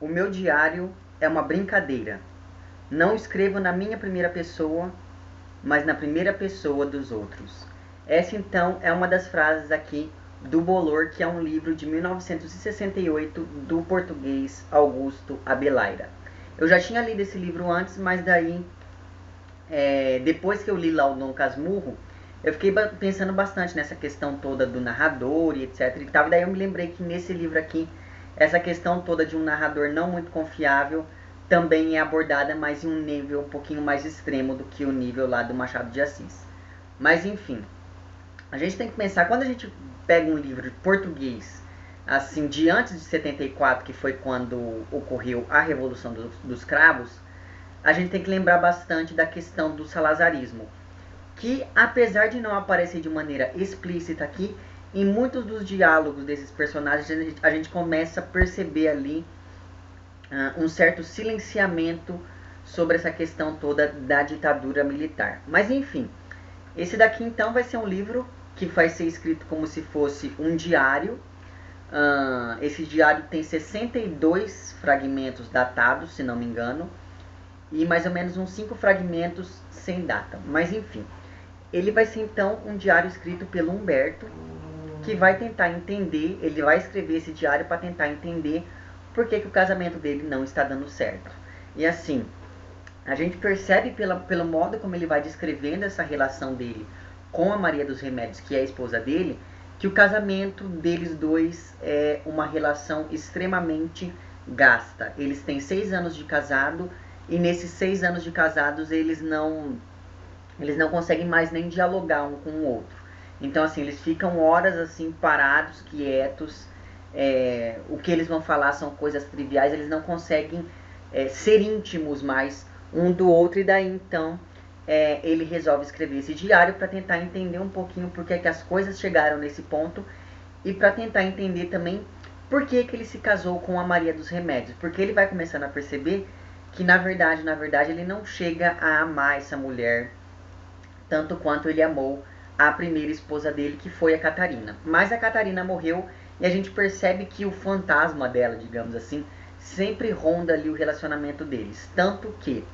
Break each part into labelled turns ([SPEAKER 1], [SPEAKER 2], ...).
[SPEAKER 1] O meu diário é uma brincadeira. Não escrevo na minha primeira pessoa, mas na primeira pessoa dos outros. Essa então é uma das frases aqui do Bolor, que é um livro de 1968 do português Augusto Abeleira. Eu já tinha lido esse livro antes, mas daí, depois que eu li lá o Dom Casmurro, eu fiquei pensando bastante nessa questão toda do narrador e etc e tal. E daí eu me lembrei que nesse livro aqui, essa questão toda de um narrador não muito confiável também é abordada, mas em um nível um pouquinho mais extremo do que o nível lá do Machado de Assis. Mas enfim, a gente tem que pensar, quando a gente pega um livro de português, assim, de antes de 74, que foi quando ocorreu a Revolução dos Cravos, a gente tem que lembrar bastante da questão do salazarismo, que apesar de não aparecer de maneira explícita aqui, em muitos dos diálogos desses personagens a gente começa a perceber ali um certo silenciamento sobre essa questão toda da ditadura militar. Mas enfim, esse daqui então vai ser um livro que vai ser escrito como se fosse um diário. Esse diário tem 62 fragmentos datados, se não me engano, e mais ou menos uns 5 fragmentos sem data. Mas enfim, ele vai ser então um diário escrito pelo Humberto, que vai tentar entender, ele vai escrever esse diário para tentar entender por que o casamento dele não está dando certo. E assim, a gente percebe pelo modo como ele vai descrevendo essa relação dele com a Maria dos Remédios, que é a esposa dele, que o casamento deles dois é uma relação extremamente gasta. Eles têm 6 anos de casado e nesses 6 anos de casados eles não conseguem mais nem dialogar um com o outro. Então assim, eles ficam horas assim parados, quietos. O que eles vão falar são coisas triviais, eles não conseguem ser íntimos mais um do outro, e daí então ele resolve escrever esse diário para tentar entender um pouquinho por que as coisas chegaram nesse ponto e para tentar entender também por que ele se casou com a Maria dos Remédios, porque ele vai começando a perceber que na verdade ele não chega a amar essa mulher tanto quanto ele amou a primeira esposa dele, que foi a Catarina. Mas a Catarina morreu e a gente percebe que o fantasma dela, digamos assim, sempre ronda ali o relacionamento deles. Tanto que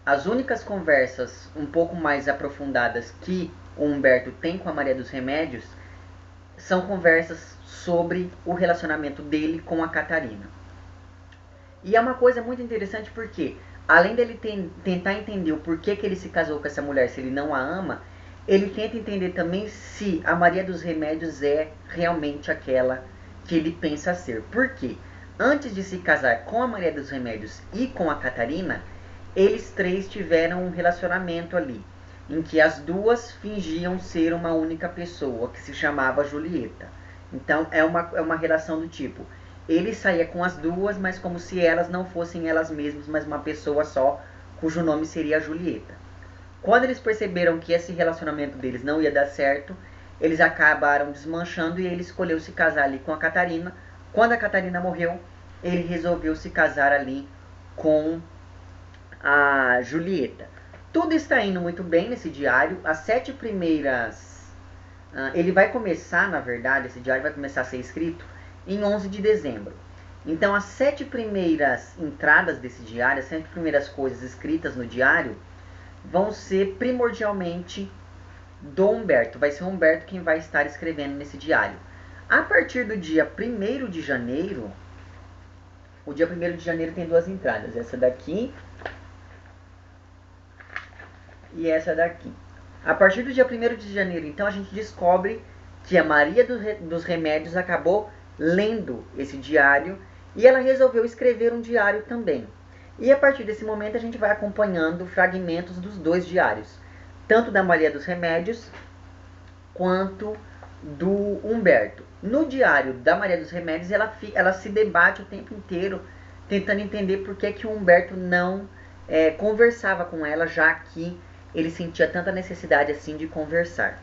[SPEAKER 1] as únicas conversas um pouco mais aprofundadas que o Humberto tem com a Maria dos Remédios são conversas sobre o relacionamento dele com a Catarina. E é uma coisa muito interessante porque, além dele tentar entender o porquê que ele se casou com essa mulher se ele não a ama, ele tenta entender também se a Maria dos Remédios é realmente aquela que ele pensa ser. Por quê? Antes de se casar com a Maria dos Remédios e com a Catarina, eles três tiveram um relacionamento ali, em que as duas fingiam ser uma única pessoa, que se chamava Julieta. Então é uma relação do tipo, ele saía com as duas, mas como se elas não fossem elas mesmas, mas uma pessoa só, cujo nome seria Julieta. Quando eles perceberam que esse relacionamento deles não ia dar certo, eles acabaram desmanchando e ele escolheu se casar ali com a Catarina. Quando a Catarina morreu, ele resolveu se casar ali com a Julieta. Tudo está indo muito bem nesse diário. As 7 primeiras... ele vai começar, na verdade, esse diário vai começar a ser escrito em 11 de dezembro. Então, as 7 primeiras entradas desse diário, as 7 primeiras coisas escritas no diário, vão ser primordialmente do Humberto. Vai ser o Humberto quem vai estar escrevendo nesse diário. A partir do dia 1º de janeiro, o dia 1º de janeiro tem 2 entradas. Essa daqui e essa daqui. A partir do dia 1º de janeiro, então, a gente descobre que a Maria dos Remédios acabou lendo esse diário e ela resolveu escrever um diário também. E a partir desse momento a gente vai acompanhando fragmentos dos 2 diários, tanto da Maria dos Remédios quanto do Humberto. No diário da Maria dos Remédios ela se debate o tempo inteiro tentando entender por que o Humberto não conversava com ela, já que ele sentia tanta necessidade assim de conversar.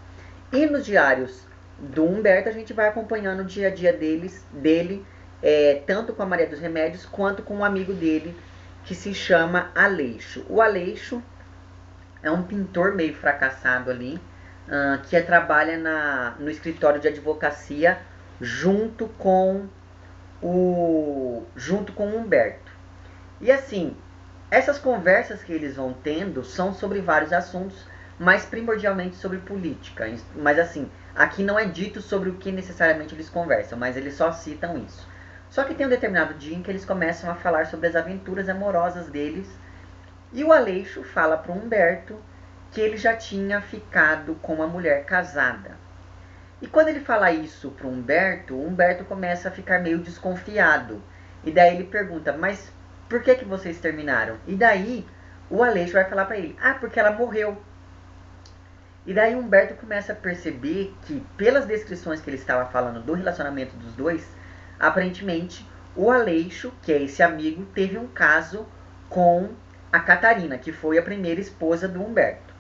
[SPEAKER 1] E nos diários do Humberto a gente vai acompanhando o dia a dia dele, tanto com a Maria dos Remédios quanto com um amigo dele que se chama Aleixo. O Aleixo é um pintor meio fracassado ali, que trabalha no escritório de advocacia junto com o junto com o Humberto. E assim, essas conversas que eles vão tendo são sobre vários assuntos, mas primordialmente sobre política. Mas assim, aqui não é dito sobre o que necessariamente eles conversam, mas eles só citam isso. Só que tem um determinado dia em que eles começam a falar sobre as aventuras amorosas deles, e o Aleixo fala para o Humberto que ele já tinha ficado com uma mulher casada. E quando ele fala isso para o Humberto começa a ficar meio desconfiado. E daí ele pergunta, mas por que vocês terminaram? E daí o Aleixo vai falar para ele, porque ela morreu. E daí o Humberto começa a perceber que, pelas descrições que ele estava falando do relacionamento dos dois, aparentemente o Aleixo, que é esse amigo, teve um caso com a Catarina, que foi a primeira esposa do Humberto.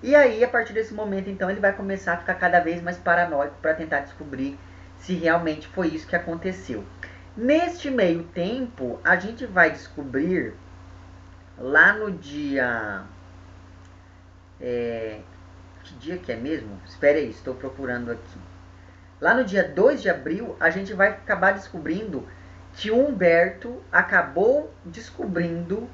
[SPEAKER 1] E aí, a partir desse momento, então, ele vai começar a ficar cada vez mais paranoico para tentar descobrir se realmente foi isso que aconteceu. Neste meio tempo, a gente vai descobrir lá no dia... que dia que é mesmo? Espera aí, estou procurando aqui. Lá no dia 2 de abril, a gente vai acabar descobrindo que o Humberto acabou descobrindo...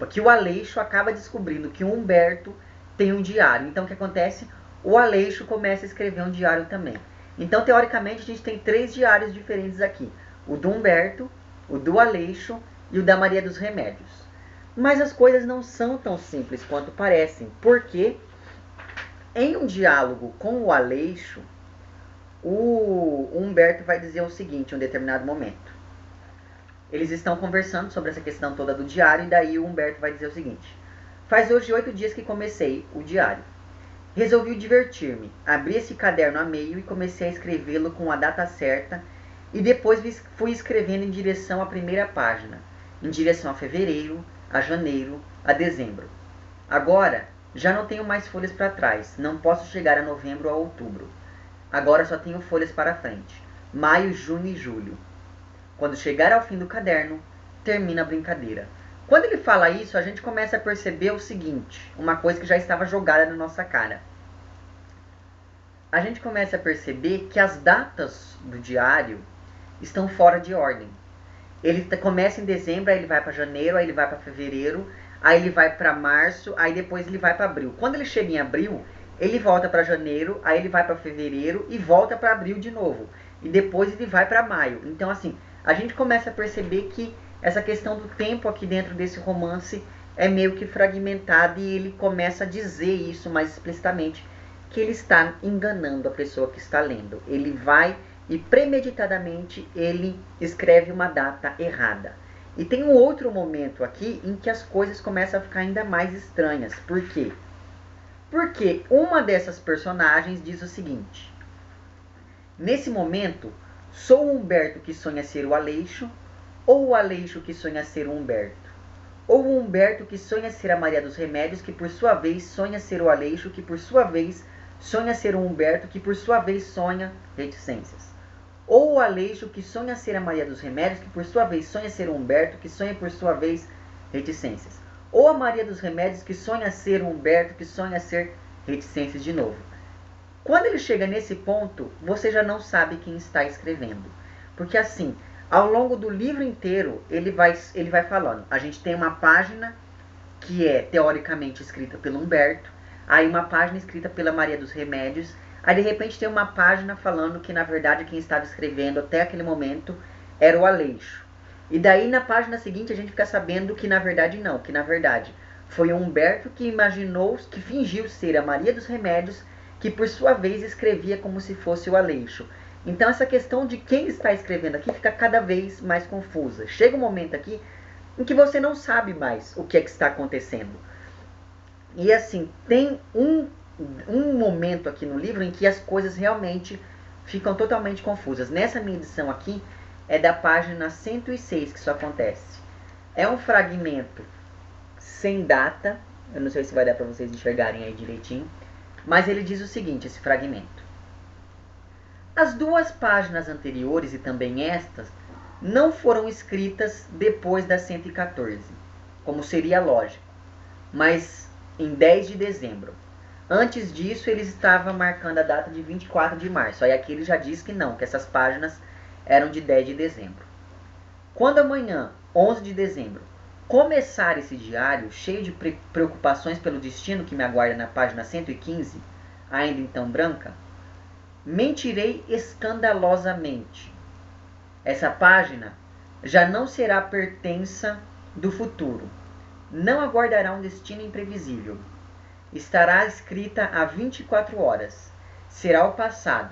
[SPEAKER 1] que o Aleixo acaba descobrindo que o Humberto tem um diário. Então, o que acontece? O Aleixo começa a escrever um diário também. Então, teoricamente, a gente tem 3 diários diferentes aqui. O do Humberto, o do Aleixo e o da Maria dos Remédios. Mas as coisas não são tão simples quanto parecem, porque em um diálogo com o Aleixo, o Humberto vai dizer o seguinte em um determinado momento. Eles estão conversando sobre essa questão toda do diário, e daí o Humberto vai dizer o seguinte. Faz hoje 8 dias que comecei o diário. Resolvi divertir-me. Abri esse caderno a meio e comecei a escrevê-lo com a data certa, e depois fui escrevendo em direção à primeira página, em direção a fevereiro, a janeiro, a dezembro. Agora, já não tenho mais folhas para trás, não posso chegar a novembro ou a outubro. Agora só tenho folhas para frente, maio, junho e julho. Quando chegar ao fim do caderno, termina a brincadeira. Quando ele fala isso, a gente começa a perceber o seguinte, uma coisa que já estava jogada na nossa cara. A gente começa a perceber que as datas do diário estão fora de ordem. Ele começa em dezembro, aí ele vai para janeiro, aí ele vai para fevereiro, aí ele vai para março, aí depois ele vai para abril. Quando ele chega em abril, ele volta para janeiro, aí ele vai para fevereiro e volta para abril de novo. E depois ele vai para maio. Então, assim, a gente começa a perceber que essa questão do tempo aqui dentro desse romance é meio que fragmentada, e ele começa a dizer isso mais explicitamente, que ele está enganando a pessoa que está lendo. Ele vai e premeditadamente ele escreve uma data errada. E tem um outro momento aqui em que as coisas começam a ficar ainda mais estranhas. Por quê? Porque uma dessas personagens diz o seguinte. Nesse momento, sou o Humberto que sonha ser o Aleixo, ou o Aleixo que sonha ser o Humberto? Ou o Humberto que sonha ser a Maria dos Remédios, que por sua vez sonha ser o Aleixo, que por sua vez sonha ser o Humberto, que por sua vez sonha reticências? Ou o Aleixo que sonha ser a Maria dos Remédios, que por sua vez sonha ser o Humberto, que sonha por sua vez reticências? Ou a Maria dos Remédios que sonha ser o Humberto, que sonha ser reticências de novo? Quando ele chega nesse ponto, você já não sabe quem está escrevendo. Porque assim, ao longo do livro inteiro, ele vai falando. A gente tem uma página que é teoricamente escrita pelo Humberto, aí uma página escrita pela Maria dos Remédios, aí de repente tem uma página falando que na verdade quem estava escrevendo até aquele momento era o Aleixo. E daí na página seguinte a gente fica sabendo que na verdade não, que na verdade foi o Humberto que imaginou, que fingiu ser a Maria dos Remédios, que por sua vez escrevia como se fosse o Aleixo. Então essa questão de quem está escrevendo aqui fica cada vez mais confusa. Chega um momento aqui em que você não sabe mais o que é que está acontecendo. E assim, tem um momento aqui no livro em que as coisas realmente ficam totalmente confusas. Nessa minha edição aqui, é da página 106 que isso acontece. É um fragmento sem data, eu não sei se vai dar para vocês enxergarem aí direitinho, mas ele diz o seguinte, esse fragmento. As 2 páginas anteriores e também estas não foram escritas depois da 114, como seria lógico, mas em 10 de dezembro. Antes disso, eles estavam marcando a data de 24 de março. Aí aqui ele já diz que não, que essas páginas eram de 10 de dezembro. Quando amanhã, 11 de dezembro, começar esse diário, cheio de preocupações pelo destino que me aguarda na página 115, ainda então branca, mentirei escandalosamente. Essa página já não será pertença do futuro. Não aguardará um destino imprevisível. Estará escrita há 24 horas. Será o passado.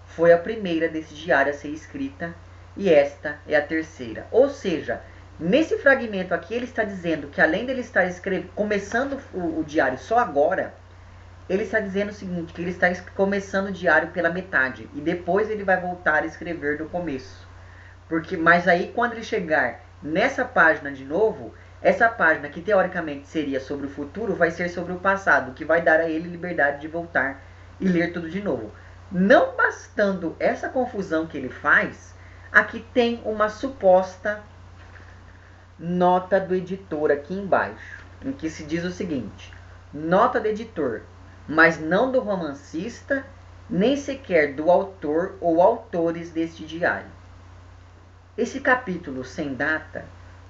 [SPEAKER 1] Foi a primeira desse diário a ser escrita e esta é a terceira. Ou seja, nesse fragmento aqui ele está dizendo que além dele estar começando o diário só agora, ele está dizendo o seguinte, que ele está começando o diário pela metade e depois ele vai voltar a escrever do começo. Mas aí quando ele chegar nessa página de novo, essa página que teoricamente seria sobre o futuro vai ser sobre o passado, que vai dar a ele liberdade de voltar e ler tudo de novo. Não bastando essa confusão que ele faz, aqui tem uma suposta nota do editor aqui embaixo, em que se diz o seguinte: nota do editor, mas não do romancista, nem sequer do autor ou autores deste diário. Esse capítulo sem data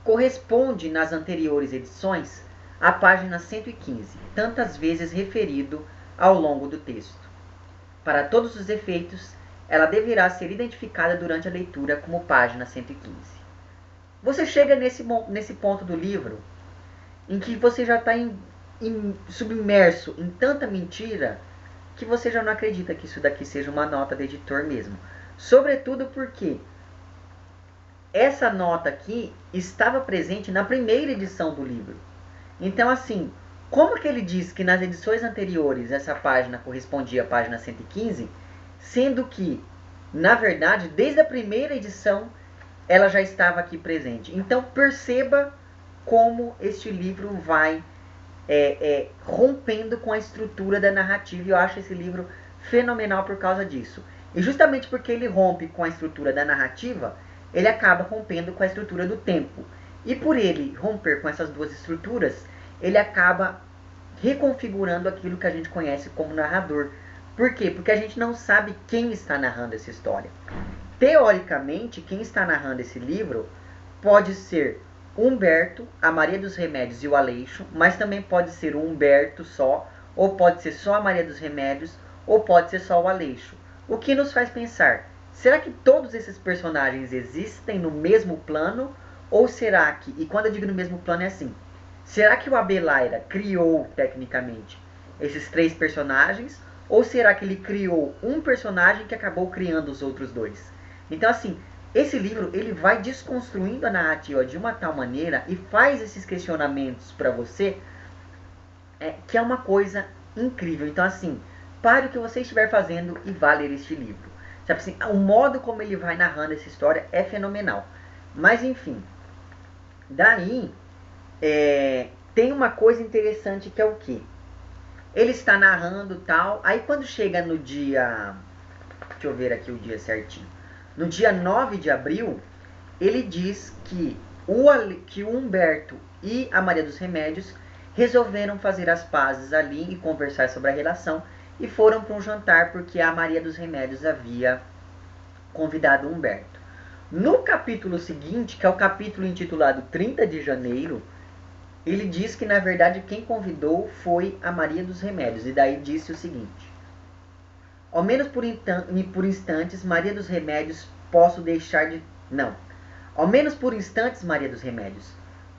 [SPEAKER 1] corresponde nas anteriores edições à página 115, tantas vezes referido ao longo do texto. Para todos os efeitos, ela deverá ser identificada durante a leitura como página 115. Você chega nesse ponto do livro em que você já está submerso em tanta mentira que você já não acredita que isso daqui seja uma nota de editor mesmo. Sobretudo porque essa nota aqui estava presente na primeira edição do livro. Então, assim, como que ele diz que nas edições anteriores essa página correspondia à página 115, sendo que, na verdade, desde a primeira edição, ela já estava aqui presente. Então, perceba como este livro vai rompendo com a estrutura da narrativa. E eu acho esse livro fenomenal por causa disso. E justamente porque ele rompe com a estrutura da narrativa, ele acaba rompendo com a estrutura do tempo. E por ele romper com essas duas estruturas, ele acaba reconfigurando aquilo que a gente conhece como narrador. Por quê? Porque a gente não sabe quem está narrando essa história. Teoricamente, quem está narrando esse livro pode ser Humberto, a Maria dos Remédios e o Aleixo, mas também pode ser o Humberto só, ou pode ser só a Maria dos Remédios, ou pode ser só o Aleixo. O que nos faz pensar, será que todos esses personagens existem no mesmo plano? Ou será que, e quando eu digo no mesmo plano é assim, será que o Abelaira criou, tecnicamente, esses três personagens? Ou será que ele criou um personagem que acabou criando os outros dois? Então, assim, esse livro ele vai desconstruindo a narrativa de uma tal maneira e faz esses questionamentos para você, que é uma coisa incrível. Então, assim, pare o que você estiver fazendo e vá ler este livro. Sabe assim, o modo como ele vai narrando essa história é fenomenal. Mas, enfim, daí tem uma coisa interessante que é o quê? Ele está narrando tal, aí quando chega no dia, deixa eu ver aqui o dia certinho, no dia 9 de abril, ele diz que o Humberto e a Maria dos Remédios resolveram fazer as pazes ali e conversar sobre a relação e foram para um jantar porque a Maria dos Remédios havia convidado o Humberto. No capítulo seguinte, que é o capítulo intitulado 30 de janeiro, ele diz que na verdade quem convidou foi a Maria dos Remédios. E daí disse o seguinte: ao menos por instantes, Maria dos Remédios, posso deixar de... Não. Ao menos por instantes, Maria dos Remédios,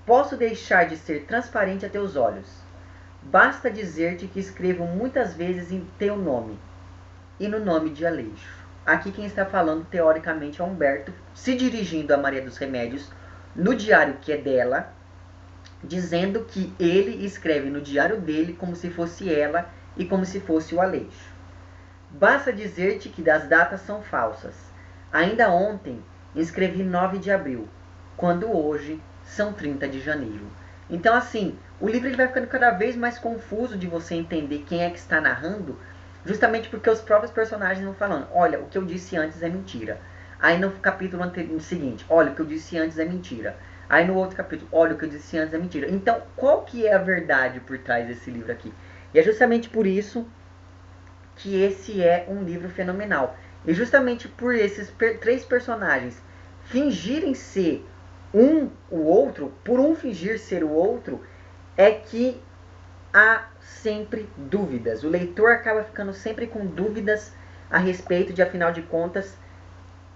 [SPEAKER 1] posso deixar de ser transparente a teus olhos. Basta dizer-te que escrevo muitas vezes em teu nome e no nome de Aleixo. Aqui quem está falando teoricamente é Humberto, se dirigindo a Maria dos Remédios no diário que é dela, dizendo que ele escreve no diário dele como se fosse ela e como se fosse o Aleixo. Basta dizer-te que das datas são falsas. Ainda ontem escrevi 9 de abril, quando hoje são 30 de janeiro. Então, assim, o livro ele vai ficando cada vez mais confuso de você entender quem é que está narrando, justamente porque os próprios personagens vão falando, olha, o que eu disse antes é mentira. Aí no capítulo seguinte, olha, o que eu disse antes é mentira. Aí no outro capítulo, olha, o que eu disse antes é mentira. Então, qual que é a verdade por trás desse livro aqui? E é justamente por isso que esse é um livro fenomenal. E justamente por esses três personagens fingirem ser o outro, por um fingir ser o outro, é que há sempre dúvidas. O leitor acaba ficando sempre com dúvidas a respeito de, afinal de contas,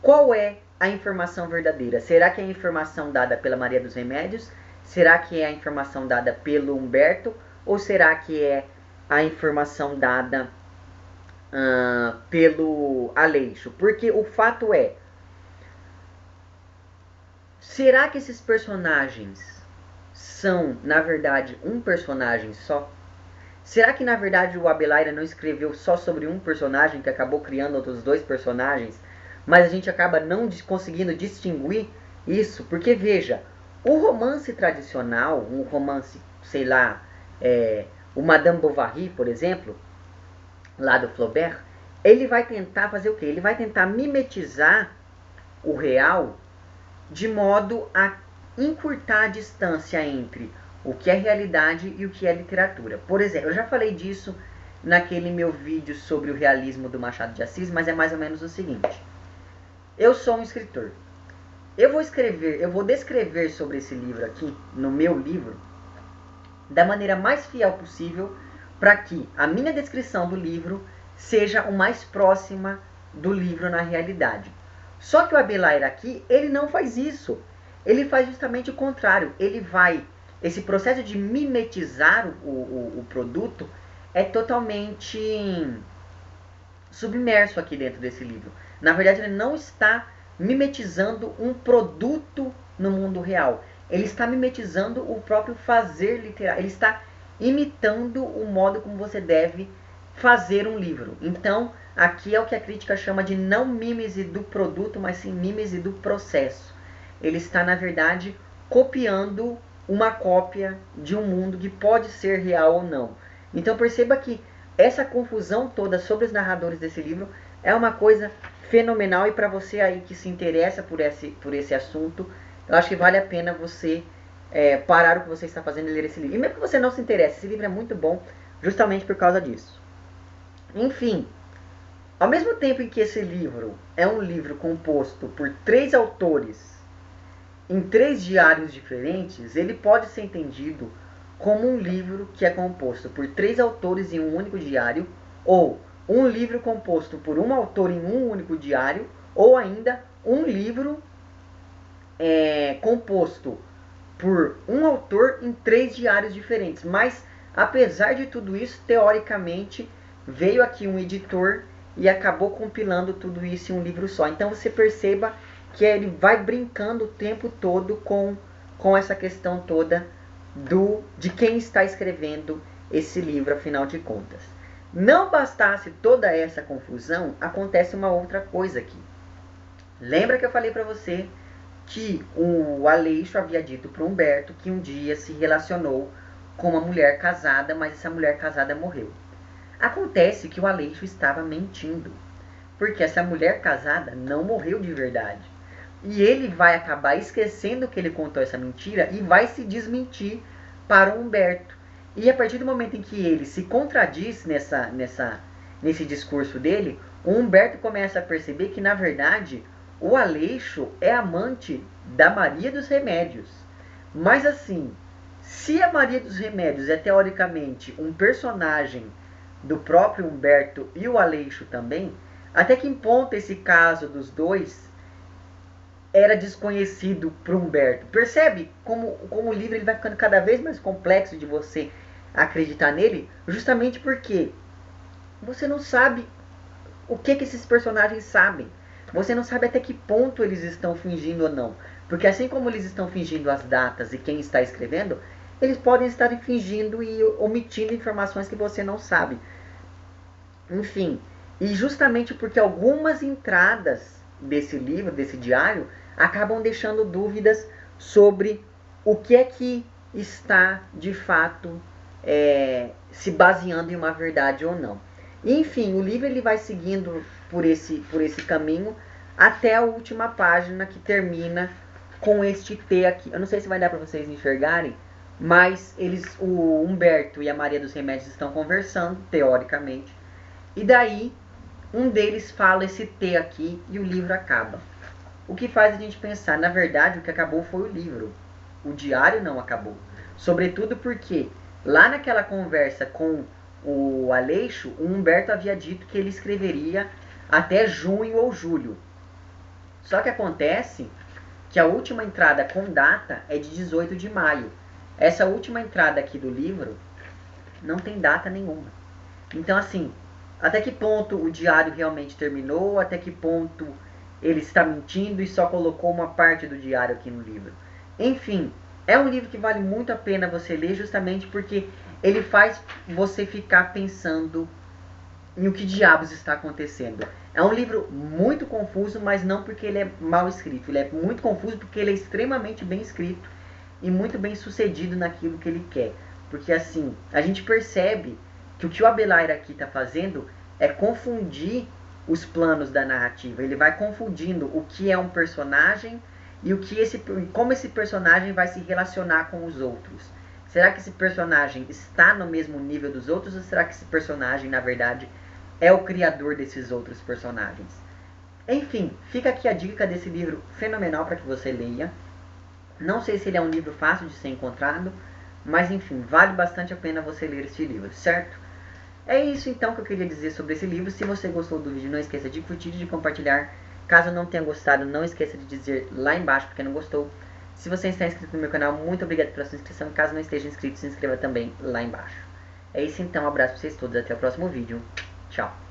[SPEAKER 1] qual é a informação verdadeira? Será que é a informação dada pela Maria dos Remédios? Será que é a informação dada pelo Humberto? Ou será que é a informação dada pelo Aleixo? Porque o fato é, será que esses personagens são, na verdade, um personagem só? Será que, na verdade, o Abelheira não escreveu só sobre um personagem, que acabou criando outros dois personagens, mas a gente acaba não conseguindo distinguir isso? Porque, veja, o romance tradicional, um romance, sei lá, o Madame Bovary, por exemplo, lá do Flaubert, ele vai tentar fazer o quê? Ele vai tentar mimetizar o real de modo a encurtar a distância entre o que é realidade e o que é literatura. Por exemplo, eu já falei disso naquele meu vídeo sobre o realismo do Machado de Assis, mas é mais ou menos o seguinte. Eu sou um escritor. Eu vou descrever sobre esse livro aqui, no meu livro, da maneira mais fiel possível, para que a minha descrição do livro seja o mais próxima do livro na realidade. Só que o Abelheira aqui, ele não faz isso. Ele faz justamente o contrário. Esse processo de mimetizar o produto é totalmente submerso aqui dentro desse livro. Na verdade, ele não está mimetizando um produto no mundo real. Ele está mimetizando o próprio fazer literário. Ele está imitando o modo como você deve fazer um livro. Então, aqui é o que a crítica chama de não mímese do produto, mas sim mímese do processo. Ele está, na verdade, copiando uma cópia de um mundo que pode ser real ou não. Então perceba que essa confusão toda sobre os narradores desse livro é uma coisa fenomenal, e para você aí que se interessa por esse assunto, eu acho que vale a pena você parar o que você está fazendo e ler esse livro. E mesmo que você não se interesse, esse livro é muito bom justamente por causa disso. Enfim, ao mesmo tempo em que esse livro é um livro composto por 3 autores em 3 diários diferentes, ele pode ser entendido como um livro que é composto por 3 autores em um único diário, ou um livro composto por um autor em um único diário, ou ainda um livro composto por um autor em 3 diários diferentes. Mas, apesar de tudo isso, teoricamente, veio aqui um editor e acabou compilando tudo isso em um livro só. Então você perceba que ele vai brincando o tempo todo com essa questão toda de quem está escrevendo esse livro, afinal de contas. Não bastasse toda essa confusão, acontece uma outra coisa aqui. Lembra que eu falei para você que o Aleixo havia dito para Humberto que um dia se relacionou com uma mulher casada, mas essa mulher casada morreu. Acontece que o Aleixo estava mentindo, porque essa mulher casada não morreu de verdade. E ele vai acabar esquecendo que ele contou essa mentira e vai se desmentir para o Humberto. E a partir do momento em que ele se contradiz nesse discurso dele, o Humberto começa a perceber que, na verdade, o Aleixo é amante da Maria dos Remédios. Mas assim, se a Maria dos Remédios é teoricamente um personagem do próprio Humberto e o Aleixo também, até que ponto esse caso dos dois era desconhecido para Humberto? Percebe como o livro ele vai ficando cada vez mais complexo de você acreditar nele, justamente porque você não sabe o que esses personagens sabem. Você não sabe até que ponto eles estão fingindo ou não. Porque assim como eles estão fingindo as datas e quem está escrevendo, eles podem estar fingindo e omitindo informações que você não sabe. Enfim, e justamente porque algumas entradas desse livro, desse diário, acabam deixando dúvidas sobre o que é que está, de fato, se baseando em uma verdade ou não. Enfim, o livro ele vai seguindo por esse caminho até a última página, que termina com este T aqui. Eu não sei se vai dar para vocês enxergarem, mas o Humberto e a Maria dos Remédios estão conversando, teoricamente, e daí um deles fala esse T aqui e o livro acaba. O que faz a gente pensar, na verdade, o que acabou foi o livro. O diário não acabou. Sobretudo porque lá naquela conversa com o Aleixo, o Humberto havia dito que ele escreveria até junho ou julho. Só que acontece que a última entrada com data é de 18 de maio. Essa última entrada aqui do livro não tem data nenhuma. Então, assim, até que ponto o diário realmente terminou, até que ponto ele está mentindo e só colocou uma parte do diário aqui no livro. Enfim, é um livro que vale muito a pena você ler, justamente porque ele faz você ficar pensando em o que diabos está acontecendo. É um livro muito confuso, mas não porque ele é mal escrito. Ele é muito confuso porque ele é extremamente bem escrito e muito bem sucedido naquilo que ele quer. Porque assim, a gente percebe que o que o Abelard aqui está fazendo é confundir os planos da narrativa. Ele vai confundindo o que é um personagem e como esse personagem vai se relacionar com os outros. Será que esse personagem está no mesmo nível dos outros ou será que esse personagem, na verdade, é o criador desses outros personagens? Enfim, fica aqui a dica desse livro fenomenal para que você leia. Não sei se ele é um livro fácil de ser encontrado, mas enfim, vale bastante a pena você ler este livro, certo? É isso então que eu queria dizer sobre esse livro. Se você gostou do vídeo, não esqueça de curtir e de compartilhar. Caso não tenha gostado, não esqueça de dizer lá embaixo porque não gostou. Se você está inscrito no meu canal, muito obrigado pela sua inscrição. Caso não esteja inscrito, se inscreva também lá embaixo. É isso então, um abraço para vocês todos, até o próximo vídeo. Tchau.